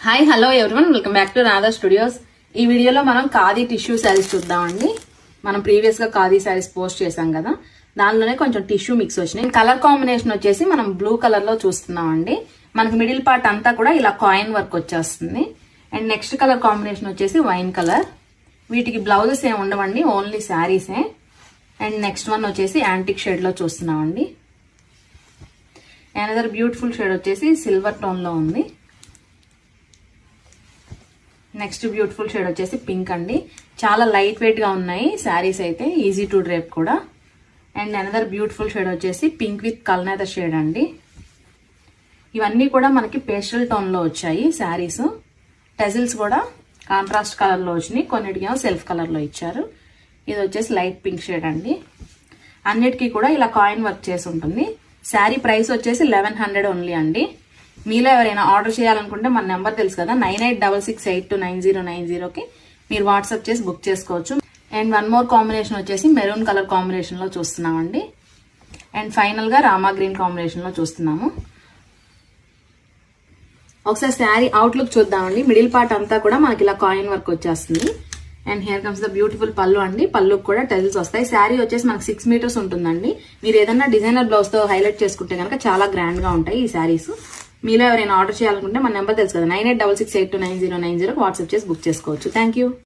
Hi hello everyone, welcome back to Radha studios. ఈ వీడియోలో మనం ఖాదీ టిష్యూ శారీస్ చూద్దామండి. మనం ప్రీవియస్ గా ఖాదీ శారీస్ పోస్ట్ చేసాం కదా, దానిలోనే కొంచెం టిష్యూ మిక్స్ వచ్చినాయి. కలర్ కాంబినేషన్ వచ్చేసి మనం బ్లూ కలర్ లో చూస్తున్నామండి. మనకి మిడిల్ పార్ట్ అంతా కూడా ఇలా కాయిన్ వర్క్ వచ్చేస్తుంది. అండ్ నెక్స్ట్ కలర్ కాంబినేషన్ వచ్చేసి వైన్ కలర్. వీటికి బ్లౌజెస్ ఏమి ఉండవండి, ఓన్లీ శారీసే. అండ్ నెక్స్ట్ వన్ వచ్చేసి యాంటిక్ షేడ్ లో చూస్తున్నామండి. అనదర్ బ్యూటిఫుల్ షేడ్ వచ్చేసి సిల్వర్ టోన్ లో ఉంది. నెక్స్ట్ బ్యూటిఫుల్ షేడ్ వచ్చేసి పింక్ అండి. చాలా లైట్ వెయిట్ గా ఉన్నాయి శారీస్ అయితే, ఈజీ టు డ్రేప్ కూడా. అండ్ అనదర్ బ్యూటిఫుల్ షేడ్ వచ్చేసి పింక్ విత్ కల్నేత షేడ్ అండి. ఇవన్నీ కూడా మనకి పేస్టల్ టోన్ లో వచ్చాయి శారీస్. టెజిల్స్ కూడా కాంట్రాస్ట్ కలర్ లో వచ్చినాయి, కొన్నిటికేమో సెల్ఫ్ కలర్ లో ఇచ్చారు. ఇది వచ్చేసి లైట్ పింక్ షేడ్ అండి. అన్నిటికీ కూడా ఇలా కాయిన్ వర్క్ చేసి ఉంటుంది. శారీ ప్రైస్ వచ్చేసి 1100 ఓన్లీ అండి. మీలో ఎవరైనా ఆర్డర్ చేయాలనుకుంటే మన నెంబర్ తెలుసు కదా, 9866829090కి మీరు వాట్సాప్ చేసి బుక్ చేసుకోవచ్చు. అండ్ వన్ మోర్ కాంబినేషన్ వచ్చేసి మెరూన్ కలర్ కాంబినేషన్ లో చూస్తున్నామండి. అండ్ ఫైనల్ గా రామా గ్రీన్ కాంబినేషన్ లో చూస్తున్నాము. ఒకసారి శారీ అవుట్లుక్ చూద్దామండి. మిడిల్ పార్ట్ అంతా కూడా మనకి ఇలా కాయిన్ వర్క్ వచ్చేస్తుంది. And here comes the beautiful పళ్ళు అండి. పళ్ళుకి కూడా టెజిల్స్ వస్తాయి. శారీ వచ్చేసి మనకి 6 మీటర్స్ ఉంటుందండి. మీరు ఏదైనా డిజైనర్ బ్లౌజ్ తో హైలైట్ చేసుకుంటే కనుక చాలా గ్రాండ్ గా ఉంటాయి ఈ శారీస్. మీలో ఎవరైనా ఆర్డర్ చేయాలనుకుంటే మన నెంబర్ తెలుసు కదా, 9866829090 వాట్సాప్ చేసి బుక్ చేసుకోవచ్చు. Thank you.